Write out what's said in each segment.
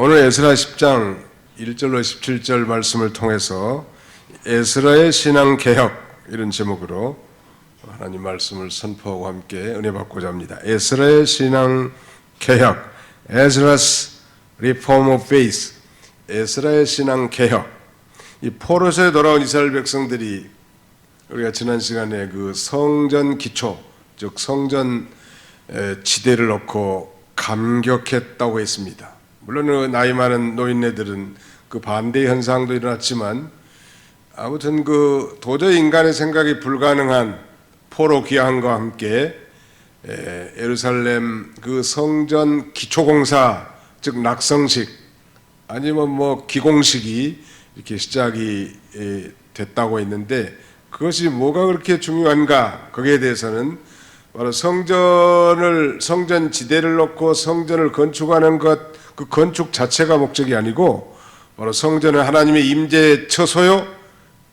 오늘 에스라 10장 1절로 17절 말씀을 통해서 에스라의 신앙 개혁 이런 제목으로 하나님 말씀을 선포하고 함께 은혜 받고자 합니다. 에스라의 신앙 개혁, Ezra's Reform of Faith, 에스라의 신앙 개혁. 이 포로에서 돌아온 이스라엘 백성들이 우리가 지난 시간에 그 성전 기초, 즉 성전 지대를 놓고 감격했다고 했습니다. 물론 나이 많은 노인네들은 그 반대 현상도 일어났지만 아무튼 그 도저히 인간의 생각이 불가능한 포로 귀환과 함께 예루살렘 그 성전 기초공사, 즉 낙성식 아니면 뭐 기공식이 이렇게 시작이 됐다고 했는데 그것이 뭐가 그렇게 중요한가? 거기에 대해서는 바로 성전 지대를 놓고 성전을 건축하는 것, 그 건축 자체가 목적이 아니고 바로 성전은 하나님의 임재의 처소요,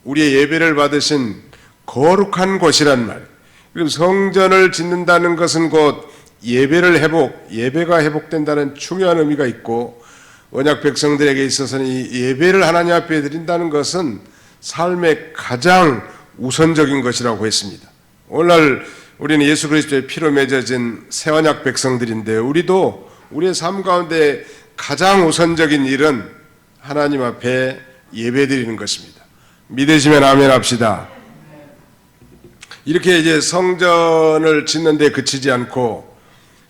우리의 예배를 받으신 거룩한 곳이란 말. 그리고 성전을 짓는다는 것은 곧 예배가 회복된다는 중요한 의미가 있고, 언약 백성들에게 있어서는 이 예배를 하나님 앞에 드린다는 것은 삶의 가장 우선적인 것이라고 했습니다. 오늘날 우리는 예수 그리스도의 피로 맺어진 새 언약 백성들인데, 우리도 우리의 삶 가운데 가장 우선적인 일은 하나님 앞에 예배드리는 것입니다. 믿으시면 아멘 합시다. 이렇게 이제 성전을 짓는 데 그치지 않고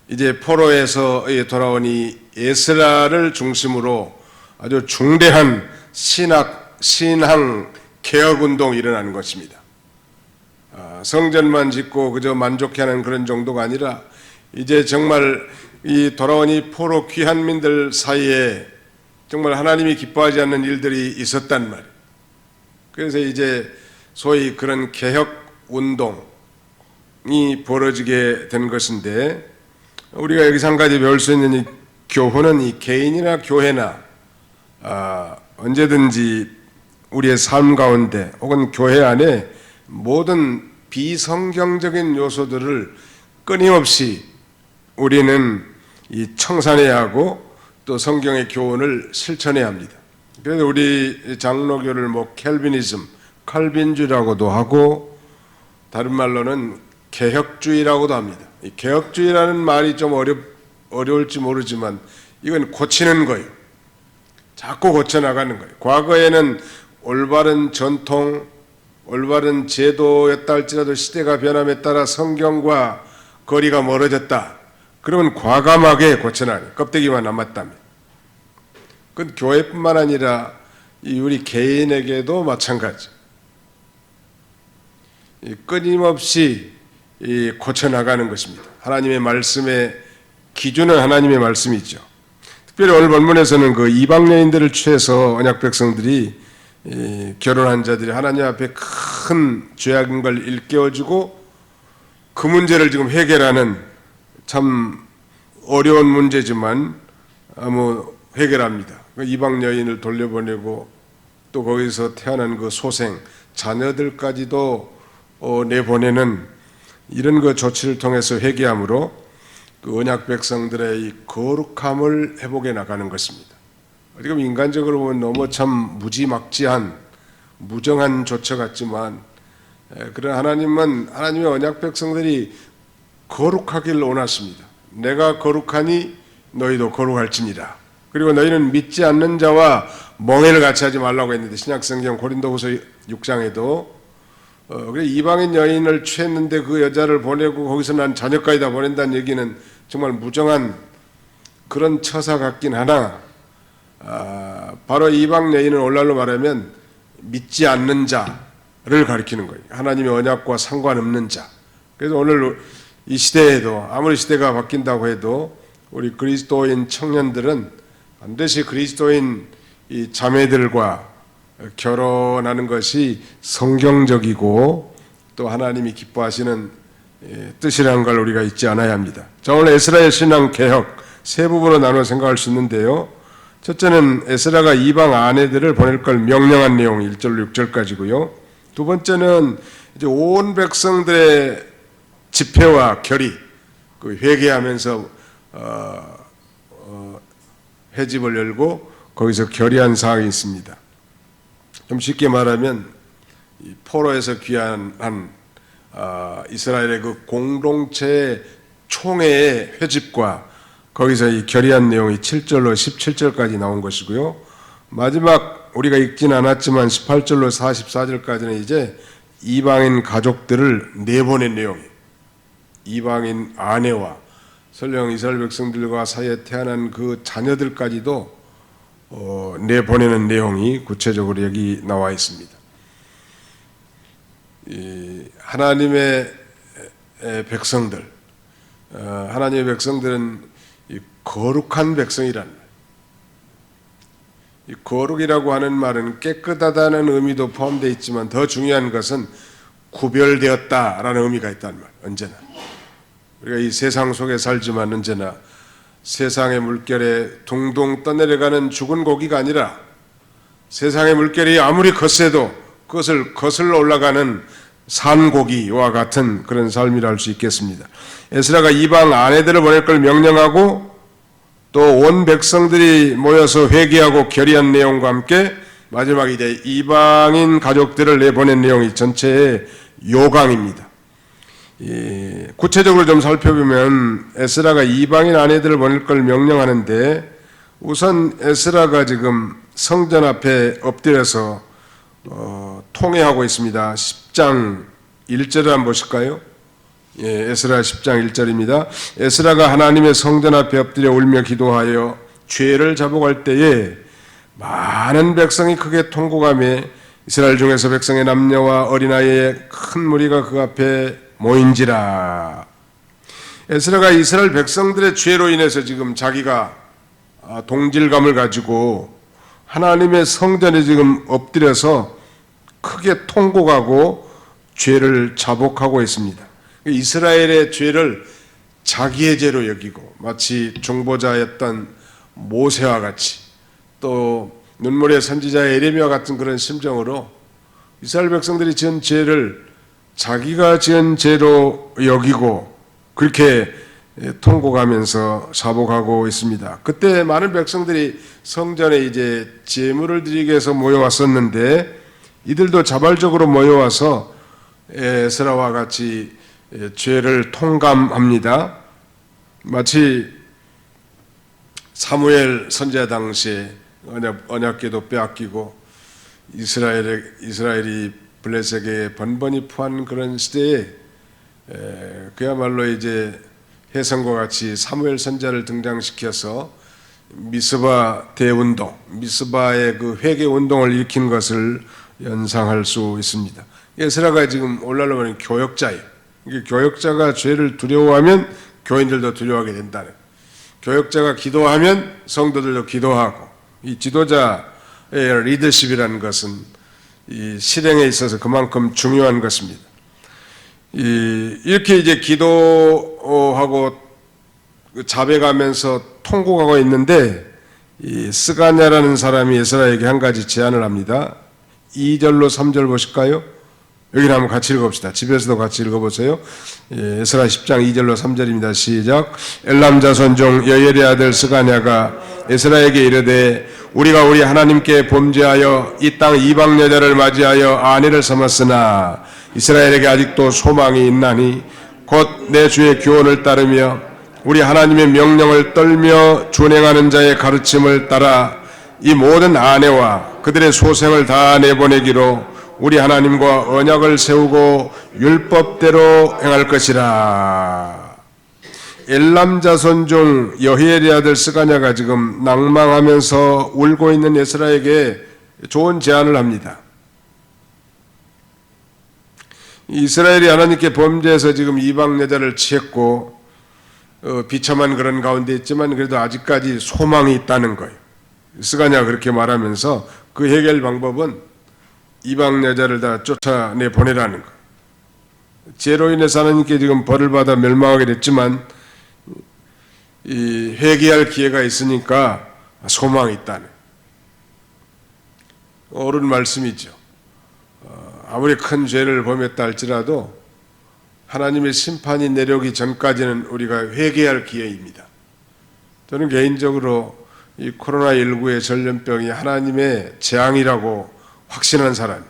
이제 포로에서 돌아온 이 에스라를 중심으로 아주 중대한 신앙 개혁 운동이 일어나는 것입니다. 성전만 짓고 그저 만족해하는 그런 정도가 아니라 이제 정말 이 돌아온 이 포로 귀환민들 사이에 정말 하나님이 기뻐하지 않는 일들이 있었단 말이에요. 그래서 이제 소위 그런 개혁 운동이 벌어지게 된 것인데, 우리가 여기서 한 가지 배울 수 있는 이 교훈은 이 개인이나 교회나 언제든지 우리의 삶 가운데 혹은 교회 안에 모든 비성경적인 요소들을 끊임없이 우리는 이 청산해야 하고 또 성경의 교훈을 실천해야 합니다. 그래서 우리 장로교를 뭐 칼빈주의라고도 하고 다른 말로는 개혁주의라고도 합니다. 이 개혁주의라는 말이 좀 어려울지 모르지만 이건 고치는 거예요. 자꾸 고쳐나가는 거예요. 과거에는 올바른 전통, 올바른 제도였다 할지라도 시대가 변함에 따라 성경과 거리가 멀어졌다. 그러면 과감하게 고쳐나가요. 껍데기만 남았다면. 그건 교회뿐만 아니라 우리 개인에게도 마찬가지. 끊임없이 고쳐나가는 것입니다. 하나님의 말씀의 기준은 하나님의 말씀이죠. 특별히 오늘 본문에서는 그 이방 여인들을 취해서 언약 백성들이 결혼한 자들이 하나님 앞에 큰 죄악인 걸 일깨워주고 그 문제를 지금 해결하는, 참 어려운 문제지만 해결합니다. 이방 여인을 돌려보내고 또 거기서 태어난 그 소생 자녀들까지도 내보내는 이런 그 조치를 통해서 회개함으로 그 언약 백성들의 이 거룩함을 회복해 나가는 것입니다. 지금 인간적으로 보면 너무 참 무지막지한 무정한 조처 같지만, 그런 하나님은 하나님의 언약 백성들이 거룩하기를 원하십니다. 내가 거룩하니 너희도 거룩할지니라. 그리고 너희는 믿지 않는 자와 멍해를 같이 하지 말라고 했는데, 신약성경 고린도후서 6장에도 이방인 여인을 취했는데 그 여자를 보내고 거기서 난 자녀까지 다 보낸다는 얘기는 정말 무정한 그런 처사 같긴 하나, 바로 이방 여인은 오늘날로 말하면 믿지 않는 자를 가리키는 거예요. 하나님의 언약과 상관없는 자. 그래서 오늘 이 시대에도 아무리 시대가 바뀐다고 해도 우리 그리스도인 청년들은 반드시 그리스도인 이 자매들과 결혼하는 것이 성경적이고 또 하나님이 기뻐하시는 뜻이라는 걸 우리가 잊지 않아야 합니다. 자, 오늘 에스라의 신앙 개혁 세 부분으로 나눠 생각할 수 있는데요. 첫째는 에스라가 이방 아내들을 보낼 걸 명령한 내용 1절로 6절까지고요. 두 번째는 이제 온 백성들의 집회와 결의, 그 회개하면서 회집을 열고 거기서 결의한 사항이 있습니다. 좀 쉽게 말하면 이 포로에서 귀환한 이스라엘의 그 공동체 총회의 회집과 거기서 이 결의한 내용이 7절로 17절까지 나온 것이고요. 마지막 우리가 읽진 않았지만 18절로 44절까지는 이제 이방인 가족들을 내보낸 내용이에요. 이방인 아내와 설령 이스라엘 백성들과 사이에 태어난 그 자녀들까지도 내보내는 내용이 구체적으로 여기 나와 있습니다. 하나님의 백성들, 하나님의 백성들은 거룩한 백성이란 말. 이 거룩이라고 하는 말은 깨끗하다는 의미도 포함되어 있지만 더 중요한 것은 구별되었다라는 의미가 있다는 말. 언제나 우리가 이 세상 속에 살지만 언제나 세상의 물결에 둥둥 떠내려가는 죽은 고기가 아니라 세상의 물결이 아무리 거세도 그것을 거슬러 올라가는 산고기와 같은 그런 삶이라 할 수 있겠습니다. 에스라가 이방 아내들을 보낼 걸 명령하고 또 온 백성들이 모여서 회개하고 결의한 내용과 함께 마지막에 이제 이방인 가족들을 내보낸 내용이 전체의 요강입니다. 구체적으로 좀 살펴보면 에스라가 이방인 아내들을 보낼 걸 명령하는데 우선 에스라가 지금 성전 앞에 엎드려서 통회하고 있습니다. 10장 1절을 한번 보실까요? 에스라 10장 1절입니다. 에스라가 하나님의 성전 앞에 엎드려 울며 기도하여 죄를 자복할 때에 많은 백성이 크게 통곡하며 이스라엘 중에서 백성의 남녀와 어린아이의 큰 무리가 그 앞에 모인지라. 에스라가 이스라엘 백성들의 죄로 인해서 지금 자기가 동질감을 가지고 하나님의 성전에 지금 엎드려서 크게 통곡하고 죄를 자복하고 있습니다. 이스라엘의 죄를 자기의 죄로 여기고 마치 중보자였던 모세와 같이 또 눈물의 선지자 에레미야와 같은 그런 심정으로 이스라엘 백성들이 지은 죄를 자기가 지은 죄로 여기고 그렇게 통곡하면서 자복하고 있습니다. 그때 많은 백성들이 성전에 이제 제물을 드리기 위해서 모여왔었는데 이들도 자발적으로 모여와서 에스라와 같이 죄를 통감합니다. 마치 사무엘 선지자 당시에 언약궤도 빼앗기고 이스라엘이 블레셋에게 번번이 포한 그런 시대에 그야말로 이제 해성과 같이 사무엘 선지자를 등장시켜서 미스바 대운동, 미스바의 그 회개 운동을 일으킨 것을 연상할 수 있습니다. 에스라가 지금 오늘날로 보면 교역자예요. 교역자가 죄를 두려워하면 교인들도 두려워하게 된다는. 교역자가 기도하면 성도들도 기도하고 이 지도자의 리더십이라는 것은 이 실행에 있어서 그만큼 중요한 것입니다. 이렇게 이제 기도하고 자백하면서 통곡하고 있는데 이 스가냐라는 사람이 에스라에게 한 가지 제안을 합니다. 2절로 3절 보실까요? 여기는 한번 같이 읽어봅시다. 집에서도 같이 읽어보세요. 에스라 10장 2절로 3절입니다. 시작. 엘람 자손 중 여엘의 아들 스가냐가 에스라에게 이르되 우리가 우리 하나님께 범죄하여 이 땅 이방 여자를 맞이하여 아내를 삼았으나 이스라엘에게 아직도 소망이 있나니 곧 내 주의 교훈을 따르며 우리 하나님의 명령을 떨며 준행하는 자의 가르침을 따라 이 모든 아내와 그들의 소생을 다 내보내기로 우리 하나님과 언약을 세우고 율법대로 행할 것이라. 엘람 자손 중 여히엘의 아들 스가냐가 지금 낭망하면서 울고 있는 에스라에게 좋은 제안을 합니다. 이스라엘이 하나님께 범죄해서 지금 이방 여자를 취했고 비참한 그런 가운데 있지만 그래도 아직까지 소망이 있다는 거예요. 스가냐가 그렇게 말하면서 그 해결 방법은 이방 여자를 다 쫓아내 보내라는 거. 죄로 인해서 하나님께 지금 벌을 받아 멸망하게 됐지만 이 회개할 기회가 있으니까 소망이 있다는 옳은 말씀이죠. 아무리 큰 죄를 범했다 할지라도 하나님의 심판이 내려오기 전까지는 우리가 회개할 기회입니다. 저는 개인적으로 이 코로나19의 전염병이 하나님의 재앙이라고 확신한 사람,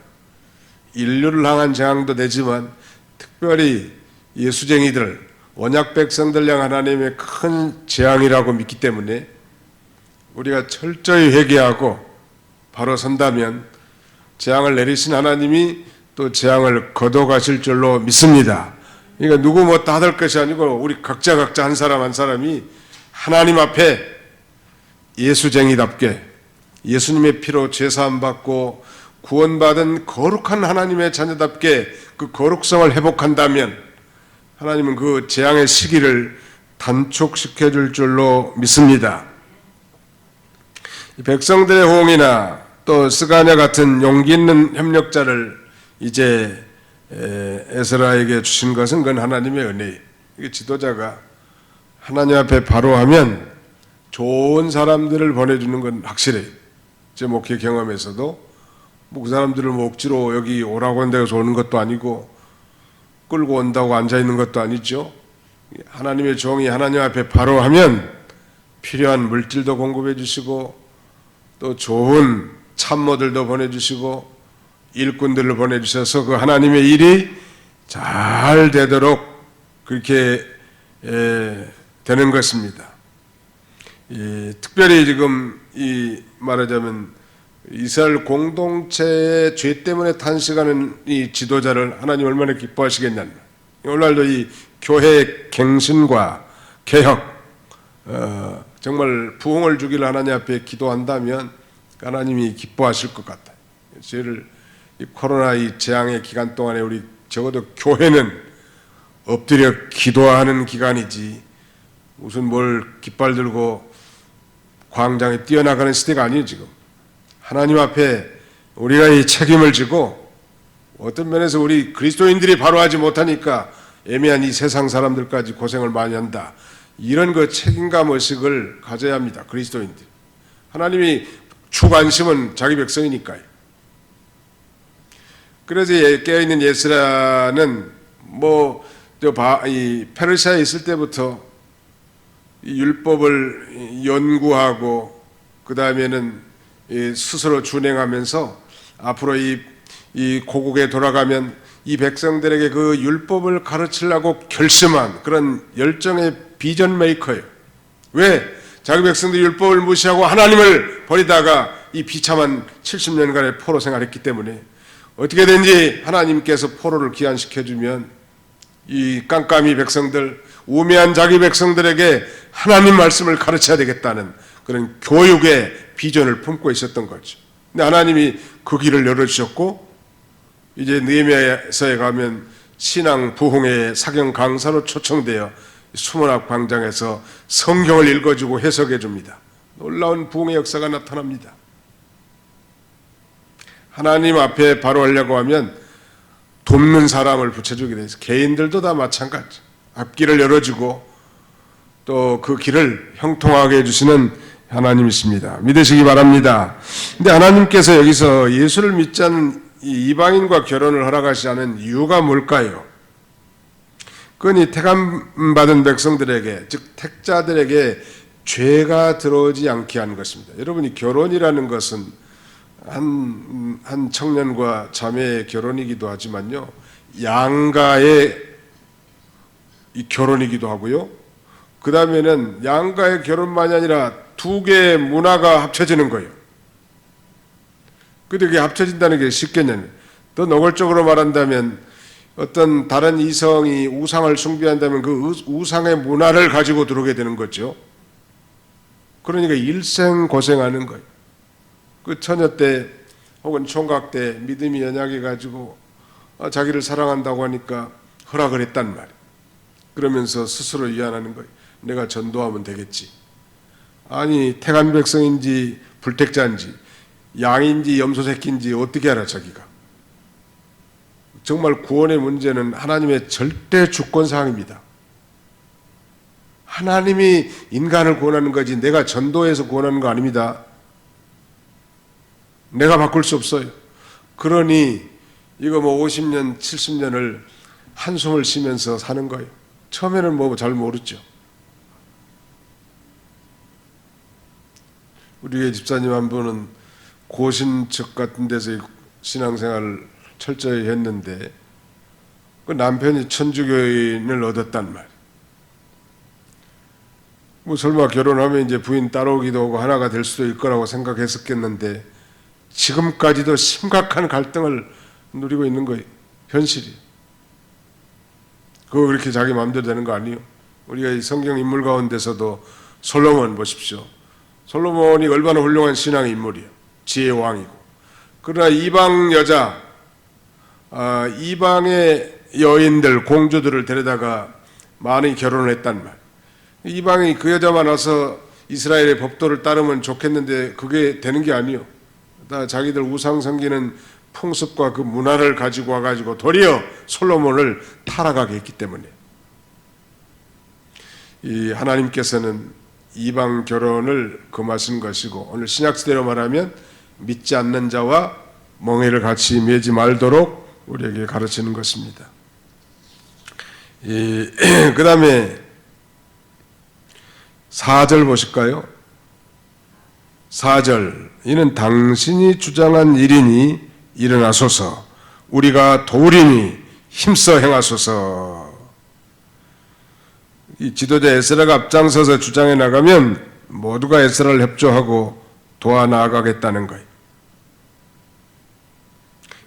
인류를 향한 재앙도 되지만 특별히 예수쟁이들, 언약 백성들 향한 하나님의 큰 재앙이라고 믿기 때문에 우리가 철저히 회개하고 바로 선다면 재앙을 내리신 하나님이 또 재앙을 거둬가실 줄로 믿습니다. 그러니까 누구 뭐 다 할 것이 아니고 우리 각자 한 사람 한 사람이 하나님 앞에 예수쟁이답게 예수님의 피로 죄사함 받고 구원받은 거룩한 하나님의 자녀답게 그 거룩성을 회복한다면 하나님은 그 재앙의 시기를 단축시켜 줄 줄로 믿습니다. 백성들의 호응이나 또 스가랴 같은 용기 있는 협력자를 이제 에스라에게 주신 것은 그건 하나님의 은혜예요. 이게 지도자가 하나님 앞에 바로 하면 좋은 사람들을 보내주는 건 확실해요. 제 목회 경험에서도 뭐 그 사람들을 뭐 억지로 여기 오라고 한다고 오는 것도 아니고 끌고 온다고 앉아있는 것도 아니죠. 하나님의 종이 하나님 앞에 바로 하면 필요한 물질도 공급해 주시고 또 좋은 참모들도 보내주시고 일꾼들을 보내주셔서 그 하나님의 일이 잘 되도록 그렇게 되는 것입니다. 특별히 지금 말하자면 이스라엘 공동체의 죄 때문에 탄식하는 이 지도자를 하나님 얼마나 기뻐하시겠냐. 오늘날도 이 교회의 갱신과 개혁, 정말 부흥을 주기를 하나님 앞에 기도한다면 하나님이 기뻐하실 것 같아요. 저희를 이 코로나 이 재앙의 기간 동안에 우리 적어도 교회는 엎드려 기도하는 기간이지 무슨 뭘 깃발 들고 광장에 뛰어나가는 시대가 아니에요. 지금 하나님 앞에 우리가 이 책임을 지고 어떤 면에서 우리 그리스도인들이 바로 하지 못하니까 애매한 이 세상 사람들까지 고생을 많이 한다. 이런 그 책임감 의식을 가져야 합니다. 그리스도인들. 하나님이 주관심은 자기 백성이니까요. 그래서 깨어있는 예스라는 이 페르시아에 있을 때부터 이 율법을 연구하고 그 다음에는 스스로 준행하면서 앞으로 이 고국에 돌아가면 이 백성들에게 그 율법을 가르치려고 결심한 그런 열정의 비전 메이커예요. 왜? 자기 백성들이 율법을 무시하고 하나님을 버리다가 이 비참한 70년간의 포로 생활했기 때문에 어떻게든지 하나님께서 포로를 귀환시켜주면 이 깜깜이 백성들, 우매한 자기 백성들에게 하나님 말씀을 가르쳐야 되겠다는 그런 교육의 비전을 품고 있었던 거죠. 근데 하나님이 그 길을 열어주셨고 이제 느헤미야서에 가면 신앙 부흥의 사경 강사로 초청되어 수문학 광장에서 성경을 읽어주고 해석해 줍니다. 놀라운 부흥의 역사가 나타납니다. 하나님 앞에 바로 하려고 하면 돕는 사람을 붙여주게 돼 있어요. 개인들도 다 마찬가지. 앞길을 열어주고 또 그 길을 형통하게 해주시는 하나님이십니다. 믿으시기 바랍니다. 근데 하나님께서 여기서 예수를 믿지 않는 이방인과 결혼을 허락하지 않은 이유가 뭘까요? 그건 이 택함받은 백성들에게, 즉 택자들에게 죄가 들어오지 않게 한 것입니다. 여러분이 결혼이라는 것은 한 청년과 자매의 결혼이기도 하지만요, 양가의 결혼이기도 하고요. 그 다음에는 양가의 결혼만이 아니라 두 개의 문화가 합쳐지는 거예요. 근데 그게 합쳐진다는 게 쉽겠냐면, 더 노골적으로 말한다면 어떤 다른 이성이 우상을 숭배한다면 그 우상의 문화를 가지고 들어오게 되는 거죠. 그러니까 일생 고생하는 거예요. 그 처녀 때 혹은 총각 때 믿음이 연약해가지고 자기를 사랑한다고 하니까 허락을 했단 말이에요. 그러면서 스스로 위안하는 거예요. 내가 전도하면 되겠지. 아니 택한 백성인지 불택자인지 양인지 염소새끼인지 어떻게 알아 자기가. 정말 구원의 문제는 하나님의 절대 주권사항입니다. 하나님이 인간을 구원하는 거지 내가 전도해서 구원하는 거 아닙니다. 내가 바꿀 수 없어요. 그러니 이거 50년 70년을 한숨을 쉬면서 사는 거예요. 처음에는 잘 모르죠. 우리의 집사님 한 분은 고신척 같은 데서 신앙생활을 철저히 했는데 그 남편이 천주교인을 얻었단 말이에요. 뭐 설마 결혼하면 이제 부인 따라오기도 하고 하나가 될 수도 있을 거라고 생각했었겠는데 지금까지도 심각한 갈등을 누리고 있는 거예요. 현실이. 그거 그렇게 자기 마음대로 되는 거 아니에요. 우리가 이 성경 인물 가운데서도 솔로몬 보십시오. 솔로몬이 얼마나 훌륭한 신앙의 인물이에요. 지혜의 왕이고. 그러나 이방 여자, 이방의 여인들, 공주들을 데려다가 많이 결혼을 했단 말. 이방이 그 여자만 와서 이스라엘의 법도를 따르면 좋겠는데 그게 되는 게 아니에요. 다 자기들 우상 섬기는 풍습과 그 문화를 가지고 와가지고 도리어 솔로몬을 타락하게 했기 때문에 이 하나님께서는 이방 결혼을 금하신 것이고 오늘 신약시대로 말하면 믿지 않는 자와 멍에를 같이 매지 말도록 우리에게 가르치는 것입니다. 그 다음에 4절 보실까요? 4절 이는 당신이 주장한 일이니 일어나소서 우리가 도우리니 힘써 행하소서. 이 지도자 에스라가 앞장서서 주장해 나가면 모두가 에스라를 협조하고 도와 나아가겠다는 거예요.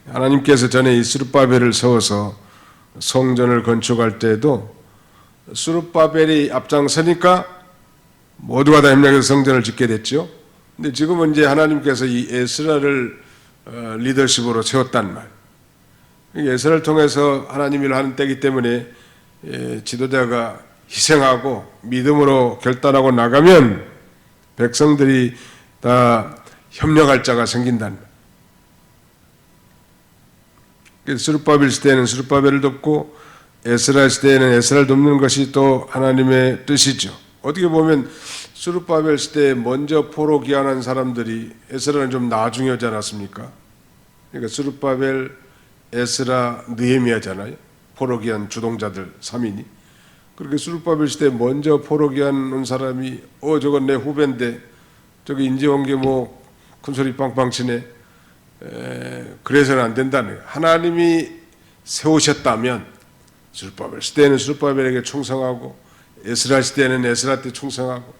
하나님께서 전에 이 스룹바벨을 세워서 성전을 건축할 때에도 스룹바벨이 앞장서니까 모두가 다 협력해서 성전을 짓게 됐죠. 근데 지금은 이제 하나님께서 이 에스라를 리더십으로 세웠단 말. 에스라를 통해서 하나님 일을 하는 때이기 때문에 지도자가 희생하고 믿음으로 결단하고 나가면 백성들이 다 협력할 자가 생긴다는 말. 스룹바벨 시대에는 스룹바벨을 돕고 에스라 시대에는 에스라를 돕는 것이 또 하나님의 뜻이죠. 어떻게 보면 스룹바벨 시대에 먼저 포로 귀환한 사람들이 에스라는 좀 나중에 오지 않았습니까? 그러니까 스룹바벨, 에스라, 느헤미야잖아요. 포로 귀환 주동자들 3인이. 그렇게 스룹바벨 시대에 먼저 포로 귀환 온 사람이 저건 내 후배인데 저기 인제 온 게 뭐 큰소리 빵빵 치네. 그래서는 안 된다는 거예요. 하나님이 세우셨다면 스룹바벨 시대에는 스룹바벨에게 충성하고 에스라 시대에는 에스라 때 충성하고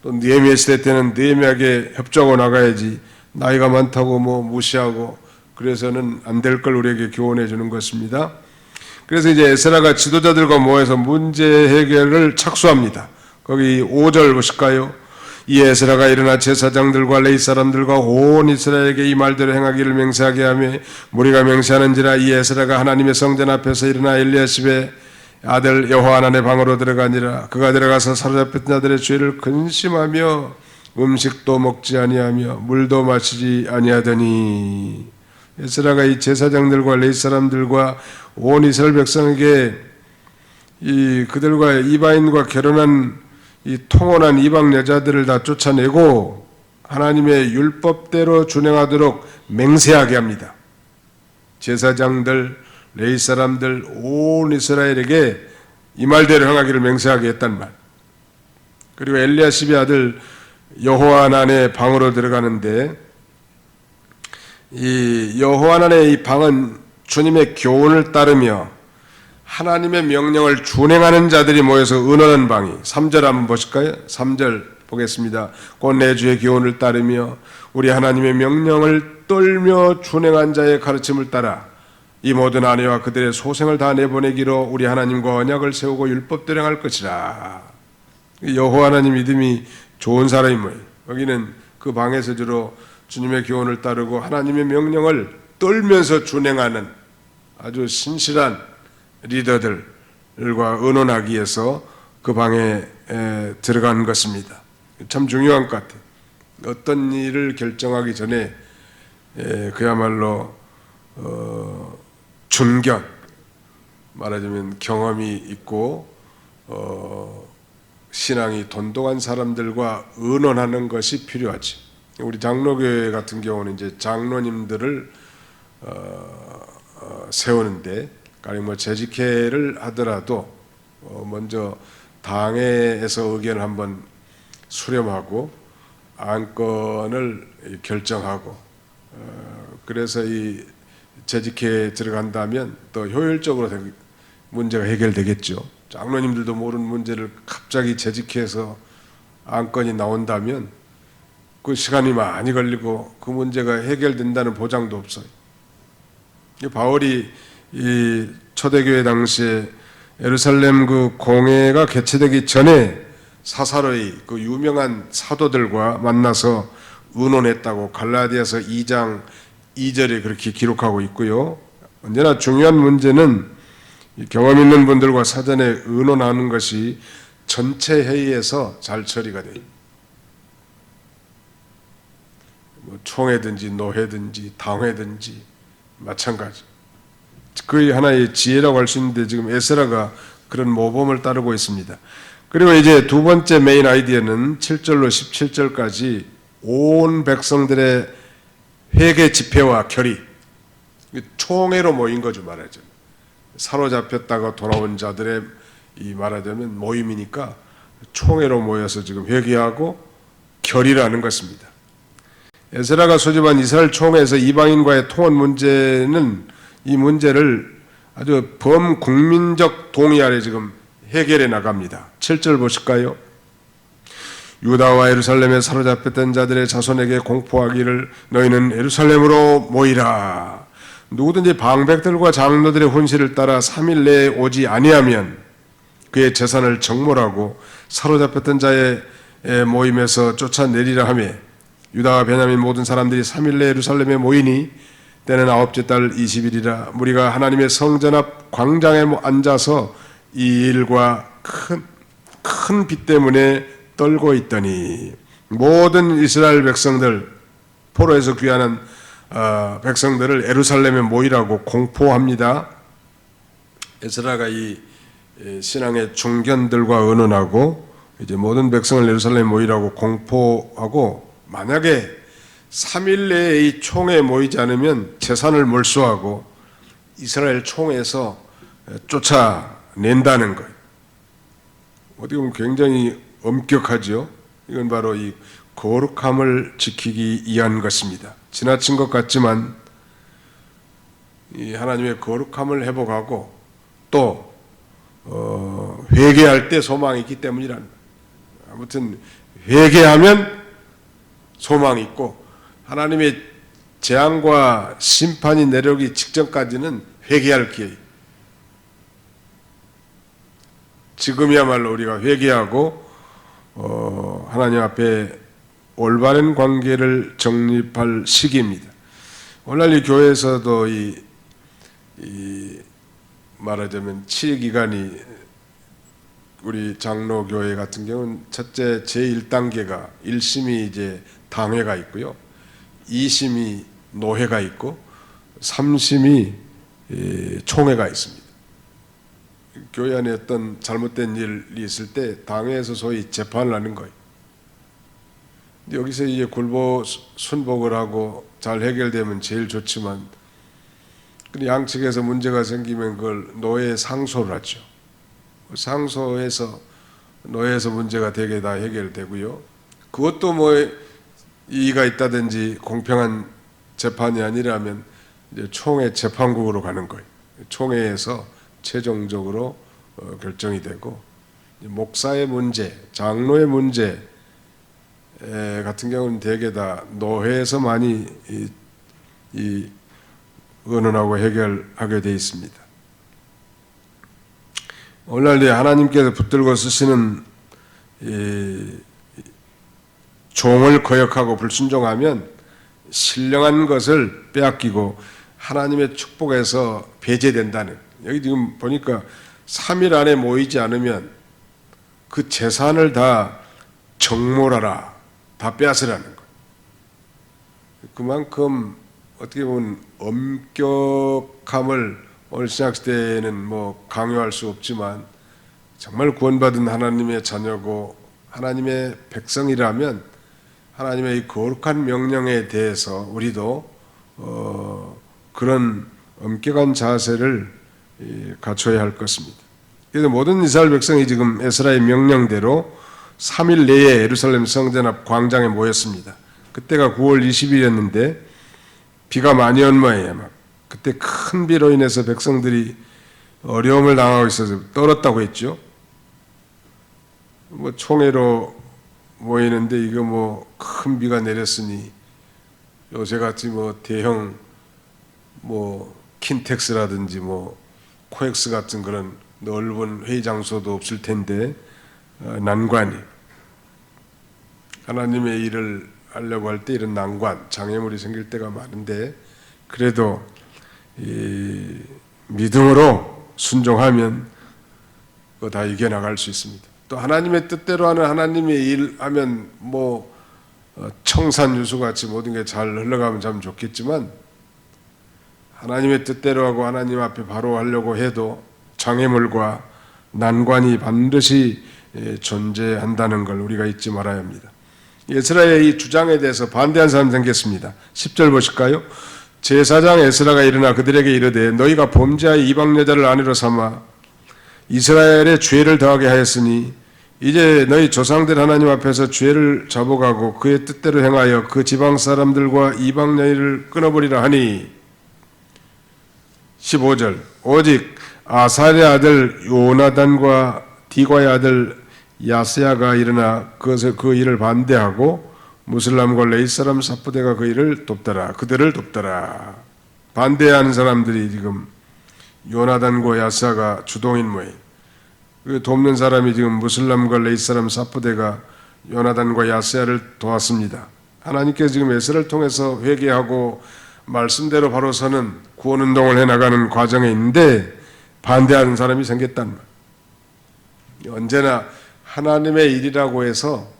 또 느헤미야 시대 때는 느헤미야에게 협조하고 나가야지 나이가 많다고 뭐 무시하고 그래서는 안 될 걸 우리에게 교훈해 주는 것입니다. 그래서 이제 에스라가 지도자들과 모여서 문제 해결을 착수합니다. 거기 5절 보실까요? 이 에스라가 일어나 제사장들과 레위 사람들과 온 이스라엘에게 이 말대로 행하기를 맹세하게 하며 무리가 맹세하는지라 이 에스라가 하나님의 성전 앞에서 일어나 엘리야십의 아들 여호하난의 방으로 들어가니라. 그가 들어가서 사로잡혔던 자들의 죄를 근심하며 음식도 먹지 아니하며 물도 마시지 아니하더니 에스라가 이 제사장들과 레위 사람들과 온 이스라엘 백성에게 이 그들과 이방인과 결혼한 이 통혼한 이방 여자들을 다 쫓아내고 하나님의 율법대로 준행하도록 맹세하게 합니다. 제사장들, 레위 사람들, 온 이스라엘에게 이 말대로 행하기를 맹세하게 했단 말. 그리고 엘리야십의 아들 여호하난의 방으로 들어가는데 이 여호하난의 이 방은 주님의 교훈을 따르며 하나님의 명령을 준행하는 자들이 모여서 의논하는 방이 3절 한번 보실까요? 3절 보겠습니다. 곧 내 주의 교훈을 따르며 우리 하나님의 명령을 떨며 준행한 자의 가르침을 따라 이 모든 아내와 그들의 소생을 다 내보내기로 우리 하나님과 언약을 세우고 율법대로 행할 것이라. 여호와 하나님 믿음이 좋은 사람이 뭐예요? 여기는 그 방에서 주로 주님의 교훈을 따르고 하나님의 명령을 떨면서 준행하는 아주 신실한 리더들과 의논하기 위해서 그 방에 들어간 것입니다. 참 중요한 것 같아요. 어떤 일을 결정하기 전에 그야말로 준견, 말하자면 경험이 있고 신앙이 돈독한 사람들과 의논하는 것이 필요하지. 우리 장로교회 같은 경우는 이제 장로님들을 세우는데 뭐 재직회를 하더라도 먼저 당회에서 의견을 한번 수렴하고 안건을 결정하고 그래서 이 재직회에 들어간다면 또 효율적으로 문제가 해결되겠죠. 장로님들도 모르는 문제를 갑자기 재직회에서 안건이 나온다면 그 시간이 많이 걸리고 그 문제가 해결된다는 보장도 없어요. 바울이 이 초대교회 당시에 예루살렘 그 공회가 개최되기 전에 사사로이 그 유명한 사도들과 만나서 의논했다고 갈라디아서 2장 2절에 그렇게 기록하고 있고요. 언제나 중요한 문제는 경험 있는 분들과 사전에 의논하는 것이 전체 회의에서 잘 처리가 돼요. 뭐 총회든지 노회든지 당회든지 마찬가지. 그게 하나의 지혜라고 할 수 있는데 지금 에스라가 그런 모범을 따르고 있습니다. 그리고 이제 두 번째 메인 아이디어는 7절로 17절까지 온 백성들의 회개 집회와 결의, 총회로 모인 거죠 말하자면. 사로잡혔다가 돌아온 자들의 이 말하자면 모임이니까 총회로 모여서 지금 회개하고 결의라는 것입니다. 에스라가 소집한 이스라엘 총회에서 이방인과의 통혼 문제는 이 문제를 아주 범국민적 동의 아래 지금 해결해 나갑니다. 7절 보실까요? 유다와 예루살렘에 사로잡혔던 자들의 자손에게 공포하기를 너희는 예루살렘으로 모이라. 누구든지 방백들과 장로들의 훈시를 따라 3일 내에 오지 아니하면 그의 재산을 정몰하고 사로잡혔던 자의 모임에서 쫓아내리라 하며 유다와 베냐민 모든 사람들이 3일 내에 예루살렘에 모이니 때는 아홉째 달 20일이라 무리가 하나님의 성전 앞 광장에 앉아서 이 일과 큰 비 때문에 떨고 있더니 모든 이스라엘 백성들 포로에서 귀환한 백성들을 예루살렘에 모이라고 공포합니다. 에스라가 이 신앙의 중견들과 의논하고 이제 모든 백성을 예루살렘에 모이라고 공포하고 만약에 3일 내에 이 총회에 모이지 않으면 재산을 몰수하고 이스라엘 총회에서 쫓아낸다는 거예요. 어떻게 보면 굉장히 엄격하죠. 이건 바로 이 거룩함을 지키기 위한 것입니다. 지나친 것 같지만 이 하나님의 거룩함을 회복하고 또 회개할 때 소망이 있기 때문이라는 거예요. 아무튼 회개하면 소망이 있고 하나님의 재앙과 심판이 내려오기 직전까지는 회개할 기회. 지금이야말로 우리가 회개하고 하나님 앞에 올바른 관계를 정립할 시기입니다. 오늘날 이 교회에서도 이 말하자면 치유기간이 우리 장로교회 같은 경우는 첫째 제1단계가 1심이 이제 당회가 있고요. 2심이 노회가 있고 3심이 총회가 있습니다. 교회 안에 어떤 잘못된 일이 있을 때 당회에서 소위 재판을 하는 거예요. 여기서 이제 굴복순복을 하고 잘 해결되면 제일 좋지만 양측에서 문제가 생기면 그걸 노회에 상소를 하죠. 상소해서 노회에서 문제가 되게 다 해결되고요. 그것도 뭐 이의가 있다든지 공평한 재판이 아니라면 이제 총회 재판국으로 가는 거예요. 총회에서 최종적으로 결정이 되고 목사의 문제, 장로의 문제 같은 경우는 대개 다 노회에서 많이 의논하고 해결하게 되어 있습니다. 오늘날 하나님께서 붙들고 쓰시는 종을 거역하고 불순종하면 신령한 것을 빼앗기고 하나님의 축복에서 배제된다는, 여기 지금 보니까 3일 안에 모이지 않으면 그 재산을 다 정몰하라, 다 빼앗으라는 것. 그만큼 어떻게 보면 엄격함을 오늘 신약시대에는 뭐 강요할 수 없지만 정말 구원받은 하나님의 자녀고 하나님의 백성이라면 하나님의 이 거룩한 명령에 대해서 우리도 그런 엄격한 자세를 갖춰야 할 것입니다. 그래서 모든 이스라엘 백성이 지금 에스라의 명령대로 3일 내에 예루살렘 성전 앞 광장에 모였습니다. 그때가 9월 20일이었는데 비가 많이 온 모양이에요. 막 그때 큰 비로 인해서 백성들이 어려움을 당하고 있어서 떨었다고 했죠. 뭐 총회로 모이는데 이거 뭐 큰 비가 내렸으니 요새같이 뭐 대형 뭐 킨텍스라든지 뭐 코엑스 같은 그런 넓은 회의 장소도 없을 텐데 난관이 하나님의 일을 하려고 할 때 이런 난관, 장애물이 생길 때가 많은데 그래도 이 믿음으로 순종하면 그거 다 이겨나갈 수 있습니다. 또 하나님의 뜻대로 하는 하나님의 일 하면 뭐 청산유수같이 모든 게 잘 흘러가면 참 좋겠지만 하나님의 뜻대로 하고 하나님 앞에 바로 하려고 해도 장애물과 난관이 반드시 존재한다는 걸 우리가 잊지 말아야 합니다. 에스라의 이 주장에 대해서 반대한 사람이 생겼습니다. 10절 보실까요? 제사장 에스라가 일어나 그들에게 이르되 너희가 범죄하여 이방 여자를 아내로 삼아 이스라엘의 죄를 더하게 하였으니 이제 너희 조상들 하나님 앞에서 죄를 잡아가고 그의 뜻대로 행하여 그 지방 사람들과 이방 여인을 끊어버리라 하니 15절 오직 아사랴 아들 요나단과 디과의 아들 야스야가 일어나 그 일을 반대하고 무슬람과 레이 사람 사푸데가 그 일을 돕더라. 그들을 돕더라. 반대하는 사람들이 지금 요나단과 야스야가 주동인 모양. 그 돕는 사람이 지금 무슬람과 레이 사람 사푸데가 요나단과 야스야를 도왔습니다. 하나님께서 지금 에스라를 통해서 회개하고 말씀대로 바로 서는 구원운동을 해나가는 과정에 있는데 반대하는 사람이 생겼단 말이에요. 언제나 하나님의 일이라고 해서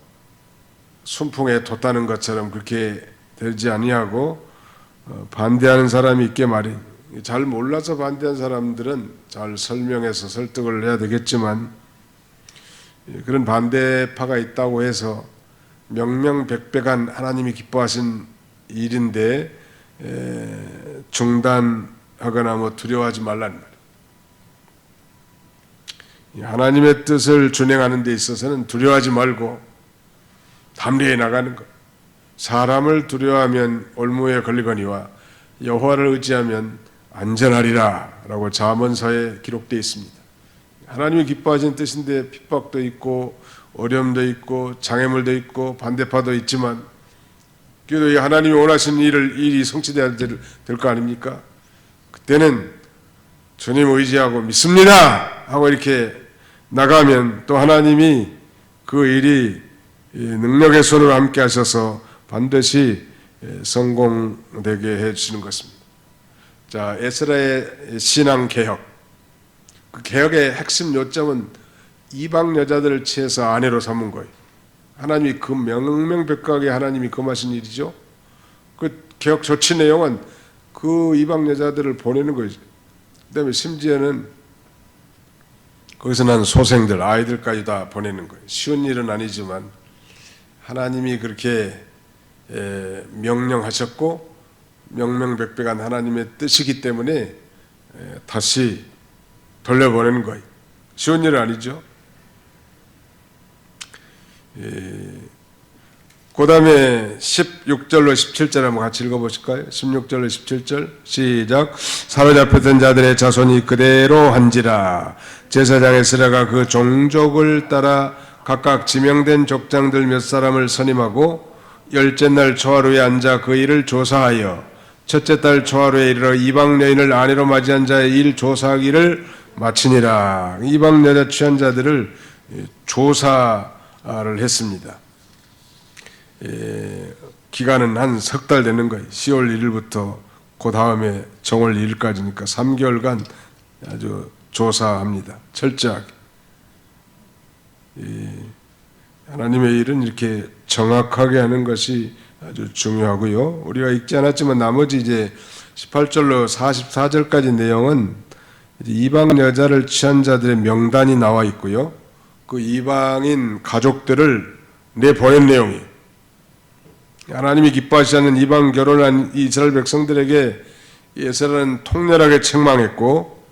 순풍에 돛다는 것처럼 그렇게 되지 아니하고 반대하는 사람이 있게 말이에요. 잘 몰라서 반대한 사람들은 잘 설명해서 설득을 해야 되겠지만 그런 반대파가 있다고 해서 명명백백한 하나님이 기뻐하신 일인데 중단하거나 뭐 두려워하지 말라는 말이에요. 하나님의 뜻을 준행하는 데 있어서는 두려워하지 말고 담대히 나가는 것. 사람을 두려워하면 올무에 걸리거니와 여호와를 의지하면 안전하리라 라고 잠언서에 기록되어 있습니다. 하나님이 기뻐하시는 뜻인데 핍박도 있고 어려움도 있고 장애물도 있고 반대파도 있지만 그래도 이 하나님이 원하시는 일이 성취되어야 될 거 아닙니까? 그때는 주님 의지하고 믿습니다 하고 이렇게 나가면 또 하나님이 그 일이 능력의 손으로 함께 하셔서 반드시 성공되게 해주시는 것입니다. 자, 에스라의 신앙개혁. 그 개혁의 핵심 요점은 이방 여자들을 취해서 아내로 삼은 거예요. 하나님이 그 명명백백하게 하나님이 금하신 일이죠. 그 개혁 조치 내용은 그 이방 여자들을 보내는 거죠. 그 다음에 심지어는 거기서 난 소생들, 아이들까지 다 보내는 거예요. 쉬운 일은 아니지만 하나님이 그렇게 명령하셨고 명명백백한 하나님의 뜻이기 때문에 다시 돌려보내는 거예요. 쉬운 일은 아니죠. 그 다음에 16절로 17절 한번 같이 읽어보실까요? 16절로 17절 시작. 사로잡혔던 자들의 자손이 그대로 한지라. 제사장 에스라가 그 종족을 따라 각각 지명된 족장들 몇 사람을 선임하고 열째 날 초하루에 앉아 그 일을 조사하여 첫째 달 초하루에 이르러 이방 여인을 아내로 맞이한 자의 일 조사하기를 마치니라. 이방 여자 취한 자들을 조사를 했습니다. 기간은 한 석 달 되는 거예요. 10월 1일부터 그 다음에 정월 2일까지니까 3개월간 아주 조사합니다. 철저하게. 하나님의 일은 이렇게 정확하게 하는 것이 아주 중요하고요. 우리가 읽지 않았지만 나머지 이제 18절로 44절까지 내용은 이방 여자를 취한 자들의 명단이 나와 있고요. 그 이방인 가족들을 내보낸 내용이에요. 하나님이 기뻐하시지 않는 이방 결혼한 이스라엘 백성들에게 에스라는 통렬하게 책망했고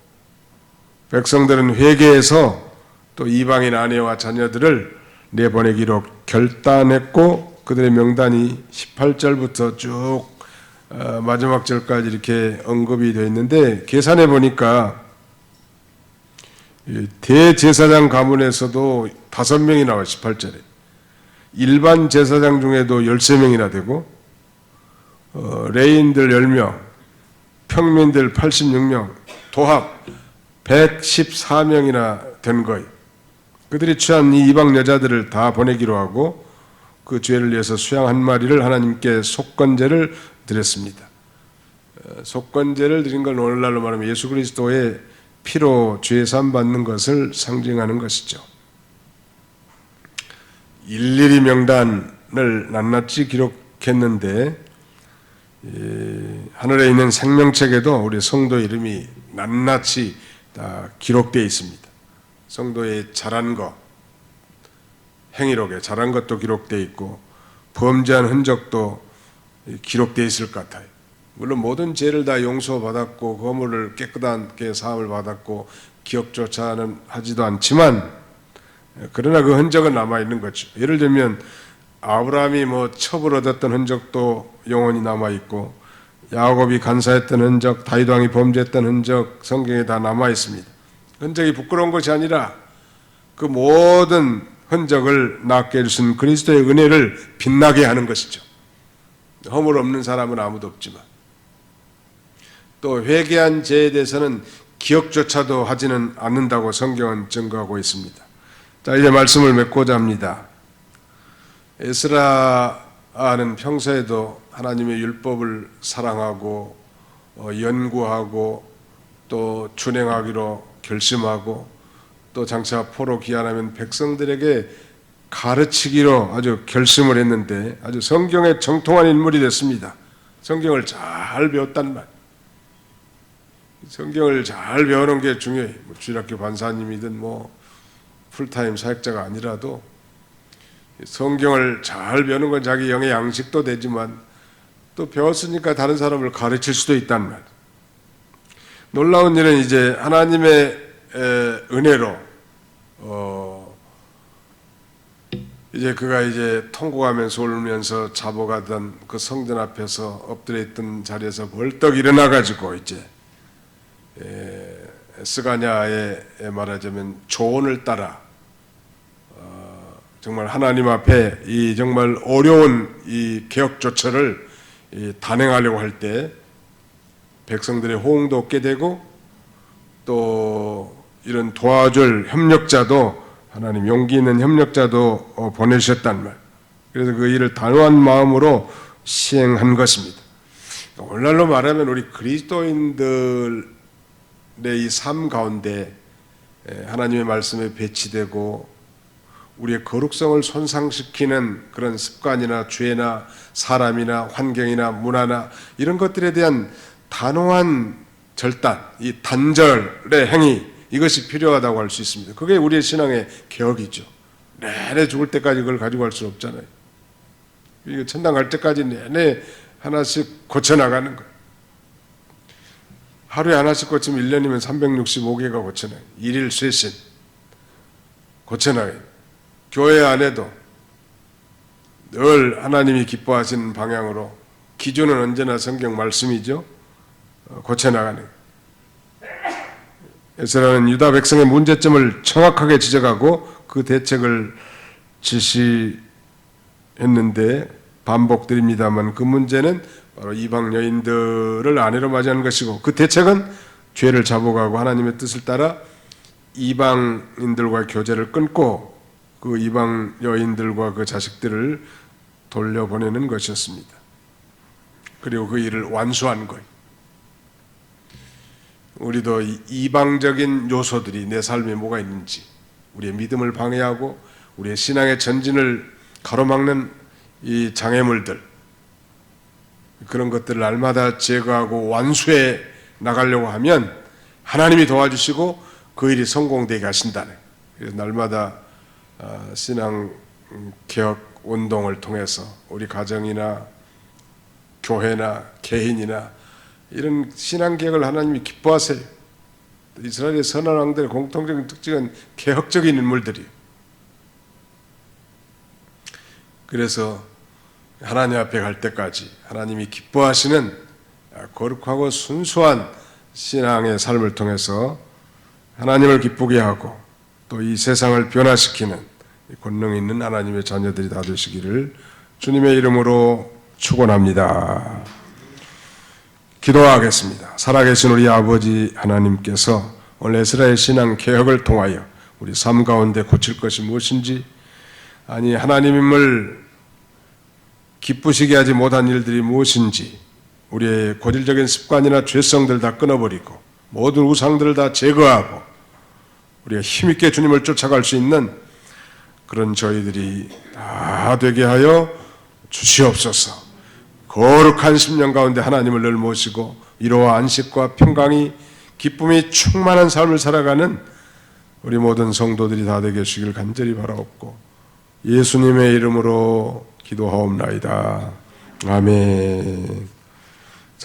백성들은 회개해서 또 이방인 아내와 자녀들을 내보내기로 결단했고 그들의 명단이 18절부터 쭉 마지막 절까지 이렇게 언급이 되어 있는데 계산해 보니까 대제사장 가문에서도 5명이 나와요. 18절에. 일반 제사장 중에도 13명이나 되고 레인들 10명, 평민들 86명, 도합 114명이나 된 거예요. 그들이 취한 이 이방 여자들을 다 보내기로 하고 그 죄를 위해서 수양 한 마리를 하나님께 속건제를 드렸습니다. 속건제를 드린 건 오늘날로 말하면 예수 그리스도의 피로 죄 사함 받는 것을 상징하는 것이죠. 일일이 명단을 낱낱이 기록했는데 하늘에 있는 생명책에도 우리 성도 이름이 낱낱이 다 기록되어 있습니다. 성도의 잘한 것, 행위록에 잘한 것도 기록되어 있고 범죄한 흔적도 기록되어 있을 것 같아요. 물론 모든 죄를 다 용서받았고 거물을 깨끗하게 사함을 받았고 기억조차는 하지도 않지만 그러나 그 흔적은 남아있는 거죠. 예를 들면 아브라함이 첩을 얻었던 흔적도 영원히 남아있고 야곱이 간사했던 흔적, 다윗 왕이 범죄했던 흔적 성경에 다 남아있습니다. 흔적이 부끄러운 것이 아니라 그 모든 흔적을 낫게 해주신 그리스도의 은혜를 빛나게 하는 것이죠. 허물 없는 사람은 아무도 없지만 또 회개한 죄에 대해서는 기억조차도 하지는 않는다고 성경은 증거하고 있습니다. 자, 이제 말씀을 맺고자 합니다. 에스라는 평소에도 하나님의 율법을 사랑하고 연구하고 또 준행하기로 결심하고 또 장차 포로 귀환하면 백성들에게 가르치기로 아주 결심을 했는데 아주 성경에 정통한 인물이 됐습니다. 성경을 잘 배웠단 말. 성경을 잘 배우는 게 중요해요. 주일학교 반사님이든 풀타임 사역자가 아니라도 성경을 잘 배우는 건 자기 영의 양식도 되지만 또 배웠으니까 다른 사람을 가르칠 수도 있단 말. 놀라운 일은 이제 하나님의 은혜로 이제 그가 이제 통곡하면서 울면서 자복하던 그 성전 앞에서 엎드려 있던 자리에서 벌떡 일어나 가지고 이제 스가냐의 말하자면 조언을 따라 정말 하나님 앞에 이 정말 어려운 이 개혁 조처를 단행하려고 할 때 백성들의 호응도 얻게 되고 또 이런 도와줄 협력자도 하나님 용기 있는 협력자도 보내주셨단 말. 그래서 그 일을 단호한 마음으로 시행한 것입니다. 오늘날로 말하면 우리 그리스도인들의 이 삶 가운데 하나님의 말씀에 배치되고 우리의 거룩성을 손상시키는 그런 습관이나 죄나 사람이나 환경이나 문화나 이런 것들에 대한 단호한 절단, 이 단절의 행위, 이것이 필요하다고 할 수 있습니다. 그게 우리의 신앙의 개혁이죠. 내내 죽을 때까지 그걸 가지고 갈 수 없잖아요. 이거 천당 갈 때까지 내내 하나씩 고쳐나가는 거예요. 하루에 하나씩 고치면 1년이면 365개가 고쳐나가요. 일일 쇄신 고쳐나가요. 교회 안에도 늘 하나님이 기뻐하시는 방향으로 기준은 언제나 성경 말씀이죠. 고쳐나가는 거예요. 에스라는 유다 백성의 문제점을 정확하게 지적하고 그 대책을 지시했는데 반복드립니다만 그 문제는 바로 이방 여인들을 아내로 맞이하는 것이고 그 대책은 죄를 자복하고 하나님의 뜻을 따라 이방인들과 교제를 끊고 그 이방 여인들과 그 자식들을 돌려보내는 것이었습니다. 그리고 그 일을 완수한 거예요. 우리도 이방적인 요소들이 내 삶에 뭐가 있는지 우리의 믿음을 방해하고 우리의 신앙의 전진을 가로막는 이 장애물들 그런 것들을 날마다 제거하고 완수해 나가려고 하면 하나님이 도와주시고 그 일이 성공되게 하신다네. 그래서 날마다 신앙 개혁 운동을 통해서 우리 가정이나 교회나 개인이나 이런 신앙 개혁을 하나님이 기뻐하세요. 이스라엘의 선한 왕들의 공통적인 특징은 개혁적인 인물들이에요. 그래서 하나님 앞에 갈 때까지 하나님이 기뻐하시는 거룩하고 순수한 신앙의 삶을 통해서 하나님을 기쁘게 하고 또 이 세상을 변화시키는 권능 있는 하나님의 자녀들이 다 되시기를 주님의 이름으로 축원합니다. 기도하겠습니다. 살아계신 우리 아버지 하나님께서 오늘 에스라의 신앙 개혁을 통하여 우리 삶 가운데 고칠 것이 무엇인지, 아니 하나님을 기쁘시게 하지 못한 일들이 무엇인지, 우리의 고질적인 습관이나 죄성들 다 끊어버리고 모든 우상들을 다 제거하고 우리가 힘있게 주님을 쫓아갈 수 있는 그런 저희들이 다 되게 하여 주시옵소서. 거룩한 10년 가운데 하나님을 늘 모시고 위로와 안식과 평강이 기쁨이 충만한 삶을 살아가는 우리 모든 성도들이 다 되게 하시길 간절히 바라옵고 예수님의 이름으로 기도하옵나이다. 아멘.